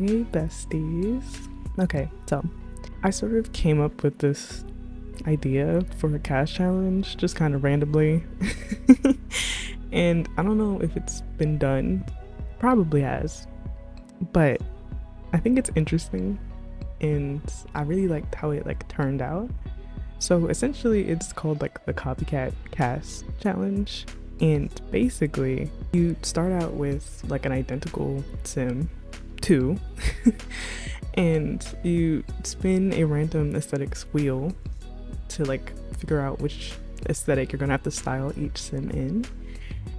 Hey besties. Okay, so I sort of came up with this idea for a CAS challenge just kind of randomly. And I don't know if it's been done. Probably has. But I think it's interesting and I really liked how it turned out. So essentially it's called the Copycat CAS challenge. And basically you start out with an identical sim, two, and you spin a random aesthetics wheel to figure out which aesthetic you're gonna have to style each sim in.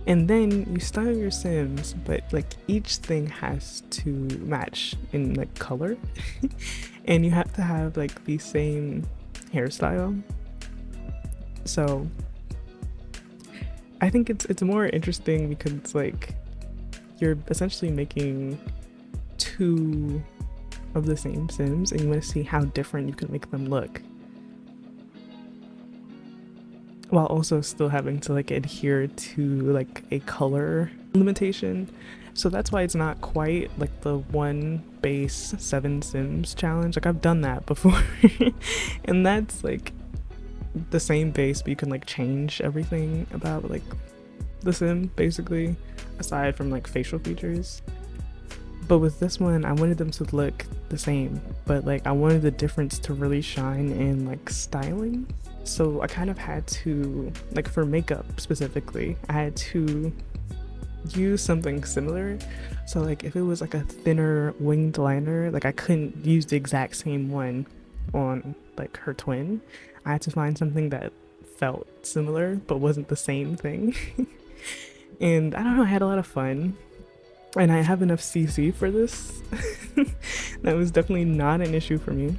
And then you style your sims, but each thing has to match in color. And you have to have the same hairstyle. So I think it's more interesting because you're essentially making two of the same sims and you want to see how different you can make them look, while also still having to adhere to a color limitation. So that's why it's not quite the one base 7 sims challenge. I've done that before and that's the same base, but you can change everything about the sim basically, aside from facial features. But with this one I wanted them to look the same, but I wanted the difference to really shine in styling. So I kind of had to, for makeup specifically, I had to use something similar. So if it was a thinner winged liner, I couldn't use the exact same one on her twin. I had to find something that felt similar but wasn't the same thing. And I don't know, I had a lot of fun. And I have enough CC for this. That was definitely not an issue for me.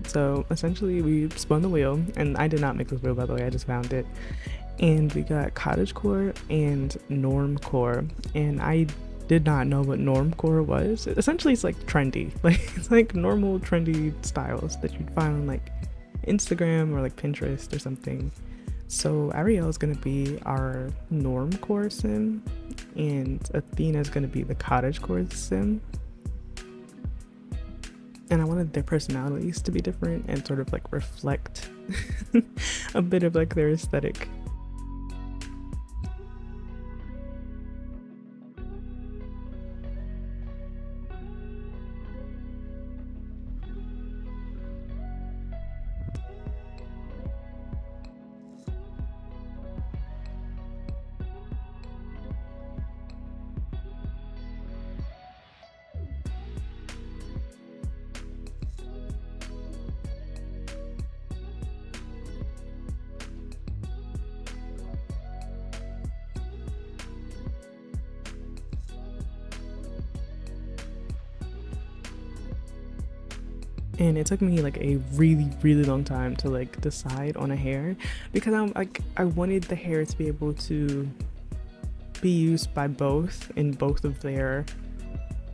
So essentially we spun the wheel, and I did not make this wheel by the way, I just found it. And we got cottagecore and normcore, and I did not know what normcore was. Essentially it's trendy, it's normal trendy styles that you'd find on Instagram or Pinterest or something. So Arielle is going to be our normcore sim and Athena is going to be the cottagecore sim. And I wanted their personalities to be different and sort of reflect a bit of their aesthetic. And it took me a really long time to decide on a hair, because I wanted the hair to be able to be used by both in both of their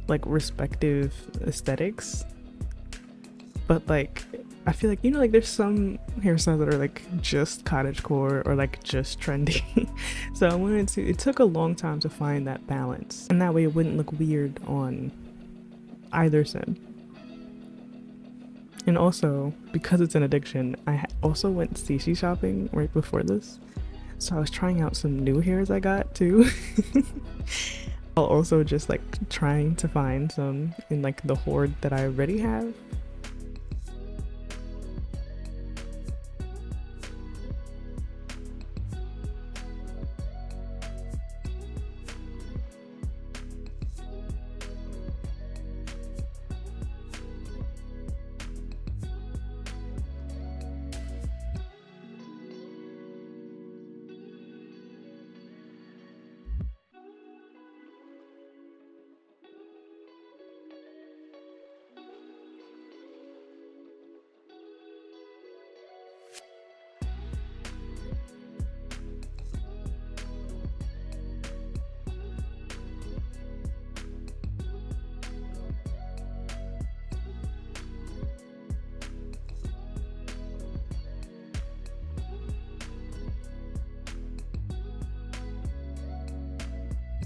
respective aesthetics. But I feel there's some hairstyles that are just cottagecore or just trendy. So I wanted to, it took a long time to find that balance, and that way it wouldn't look weird on either sim. And also, because it's an addiction, I also went sushi shopping right before this. So I was trying out some new hairs I got too. While also just trying to find some in the horde that I already have.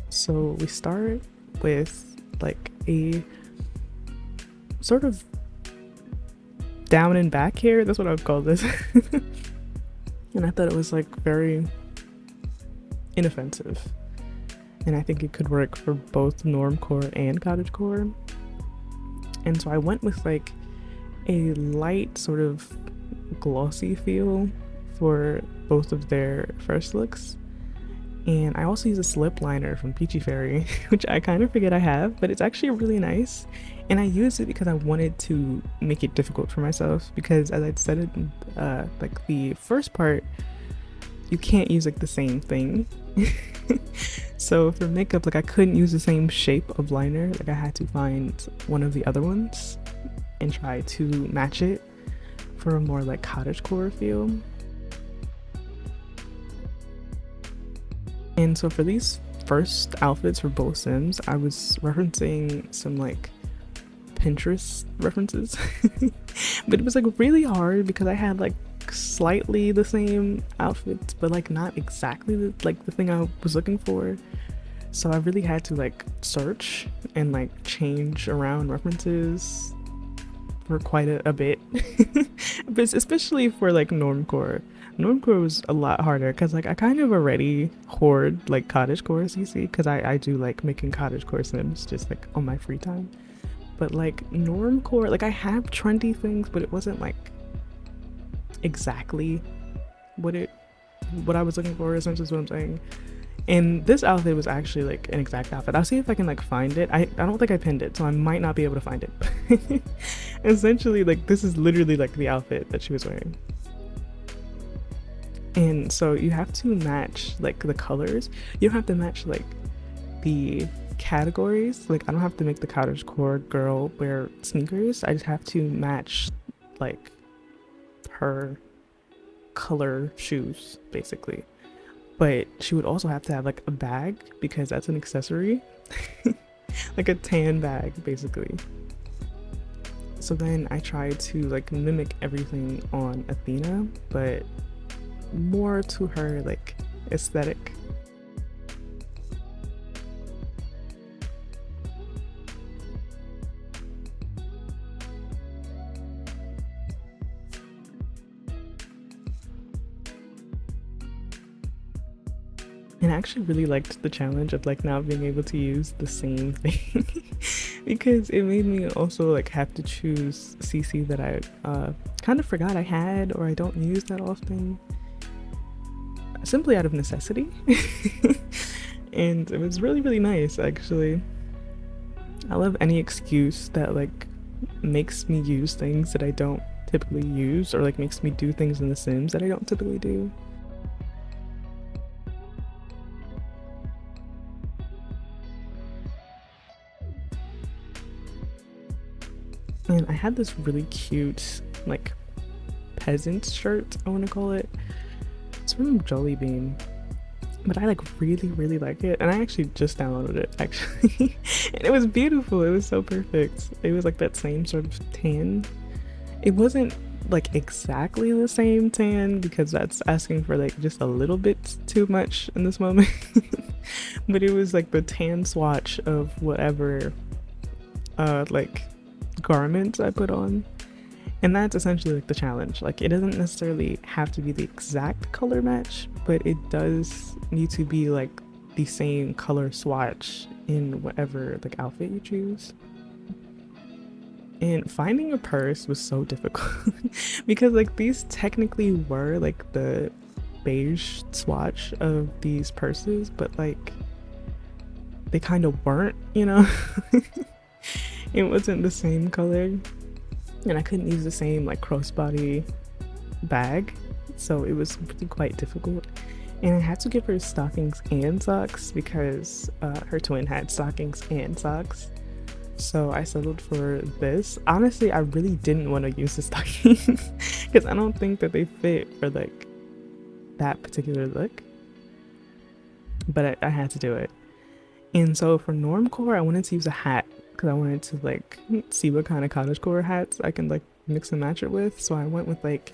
So we start with a sort of down and back hair. That's what I would call this. And I thought it was like very inoffensive. And I think it could work for both normcore and cottagecore. And so I went with like a light sort of glossy feel for both of their first looks. And I also use a slip liner from Peachy Fairy, which I kind of forget I have, but it's actually really nice. And I used it because I wanted to make it difficult for myself, because as I'd said it in like the first part, you can't use like the same thing. So for makeup, like I couldn't use the same shape of liner. Like I had to find one of the other ones and try to match it for a more like cottagecore feel. And so for these first outfits for both Sims, I was referencing some like Pinterest references. But it was like really hard because I had like slightly the same outfits, but like not exactly the thing I was looking for. So I really had to like search and like change around references for quite a bit. But especially for like normcore. Normcore was a lot harder because like I kind of already hoard like cottagecore CC, because I do like making cottagecore Sims just like on my free time. But like normcore, like I have trendy things, but it wasn't like exactly what I was looking for, essentially is what I'm saying. And this outfit was actually like an exact outfit. I'll see if I can like find it. I don't think I pinned it, so I might not be able to find it. Essentially, like this is literally like the outfit that she was wearing. And so you have to match like the colors. You don't have to match like the categories. Like I don't have to make the cottagecore girl wear sneakers. I just have to match like her color shoes basically. But she would also have to have like a bag, because that's an accessory. Like a tan bag basically. So then I tried to like mimic everything on Athena, but more to her like aesthetic. And I actually really liked the challenge of like now being able to use the same thing because it made me also like have to choose CC that I kind of forgot I had or I don't use that often, simply out of necessity. And it was really nice actually. I love any excuse that like makes me use things that I don't typically use, or like makes me do things in The Sims that I don't typically do. And I had this really cute like peasant shirt, I want to call it. It's from Jollybean, but I like really like it, and I actually just downloaded it actually. And it was beautiful. It was so perfect. It was like that same sort of tan. It wasn't like exactly the same tan, because that's asking for like just a little bit too much in this moment. But it was like the tan swatch of whatever like garment I put on. And that's essentially like the challenge. Like it doesn't necessarily have to be the exact color match, but it does need to be like the same color swatch in whatever like outfit you choose. And finding a purse was so difficult because like these technically were like the beige swatch of these purses, but like they kind of weren't, you know. It wasn't the same color, and I couldn't use the same like crossbody bag, so it was really quite difficult. And I had to give her stockings and socks because her twin had stockings and socks. So I settled for this. Honestly, I really didn't want to use the stockings because I don't think that they fit for like that particular look, but I had to do it. And so for normcore, I wanted to use a hat because I wanted to like see what kind of cottagecore hats I can like mix and match it with. So I went with like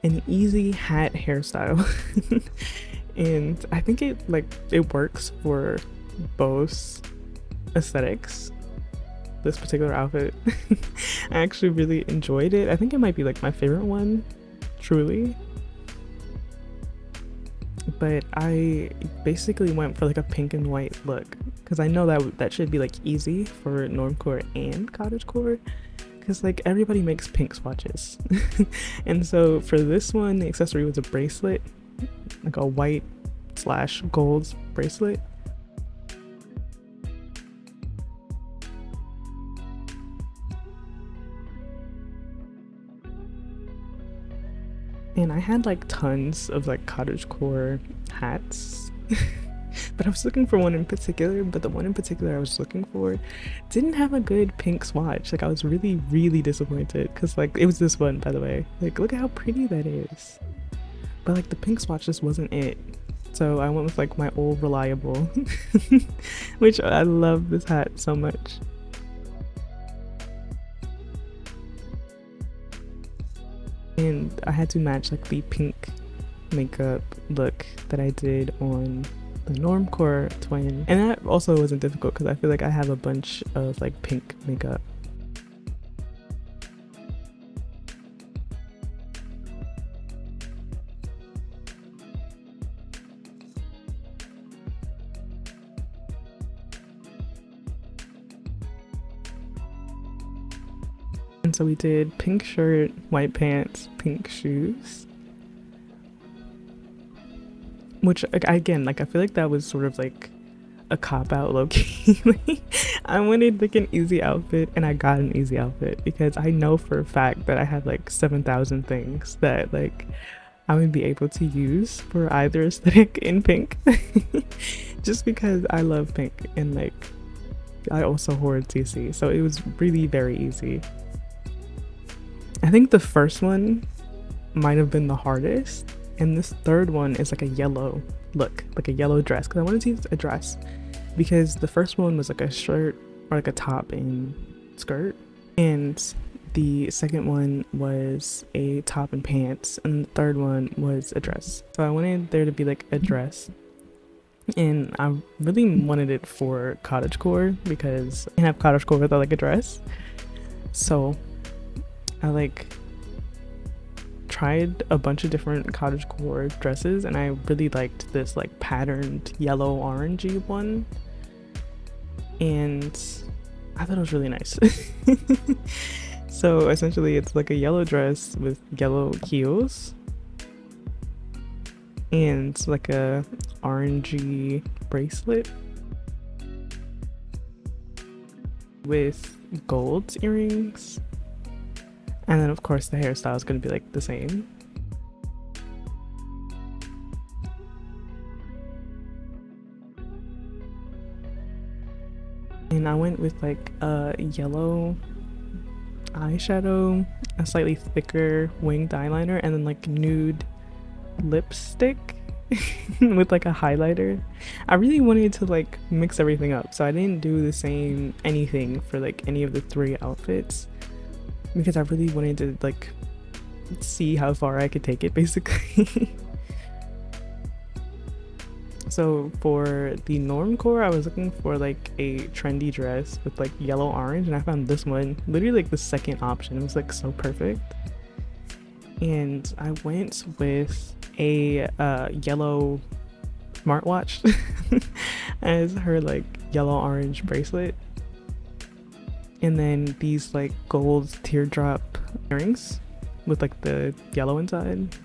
an easy hat hairstyle. And I think it works for both aesthetics. this particular outfit. I actually really enjoyed it. I think it might be like my favorite one, truly. But I basically went for like a pink and white look because I know that should be like easy for normcore and cottagecore, because like everybody makes pink swatches. And so for this one, the accessory was a bracelet, like a white / gold bracelet. And I had like tons of like cottagecore hats. But I was looking for one in particular, but the one in particular I was looking for didn't have a good pink swatch. Like I was really disappointed because like it was this one, by the way. Like look at how pretty that is. But like the pink swatch just wasn't it. So I went with like my old reliable, which I love this hat so much. And I had to match like the pink makeup look that I did on the normcore twin, and that also wasn't difficult because I feel like I have a bunch of like pink makeup. And so we did pink shirt, white pants, pink shoes. Which, again, like I feel like that was sort of like a cop-out low-key. I wanted like an easy outfit, and I got an easy outfit because I know for a fact that I have like 7,000 things that like I would be able to use for either aesthetic in pink. Just because I love pink, and like I also hoard CC, so it was really very easy. I think the first one might have been the hardest, and this third one is like a yellow look, like a yellow dress, because I wanted to use a dress because the first one was like a shirt or like a top and skirt, and the second one was a top and pants, and the third one was a dress. So I wanted there to be like a dress, and I really wanted it for cottagecore because I can have cottagecore without like a dress. So I like tried a bunch of different cottagecore dresses, and I really liked this like patterned yellow orangey one, and I thought it was really nice. So essentially it's like a yellow dress with yellow heels and like a orangey bracelet with gold earrings. And then of course the hairstyle is going to be like the same. And I went with like a yellow eyeshadow, a slightly thicker winged eyeliner, and then like nude lipstick with like a highlighter. I really wanted to like mix everything up, so I didn't do the same anything for like any of the 3 outfits, because I really wanted to like see how far I could take it basically. So for the normcore, I was looking for like a trendy dress with like yellow orange, and I found this one, literally like the second option. It was like so perfect. And I went with a yellow smartwatch as her like yellow orange bracelet, and then these like gold teardrop earrings with like the yellow inside.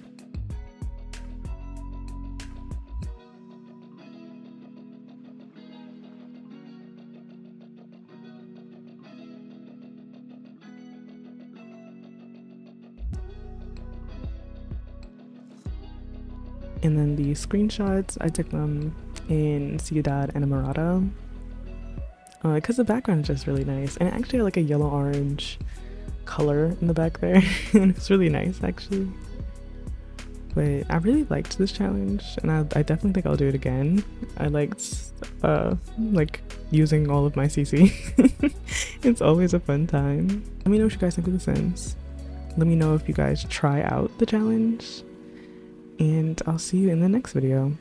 And then the screenshots, I took them in Ciudad Enamorada because the background is just really nice, and it actually had like a yellow orange color in the back there. And it's really nice actually. But I really liked this challenge, and I definitely think I'll do it again. I liked like using all of my CC. It's always a fun time. Let me know what you guys think of the Sims. Let me know if you guys try out the challenge, and I'll see you in the next video.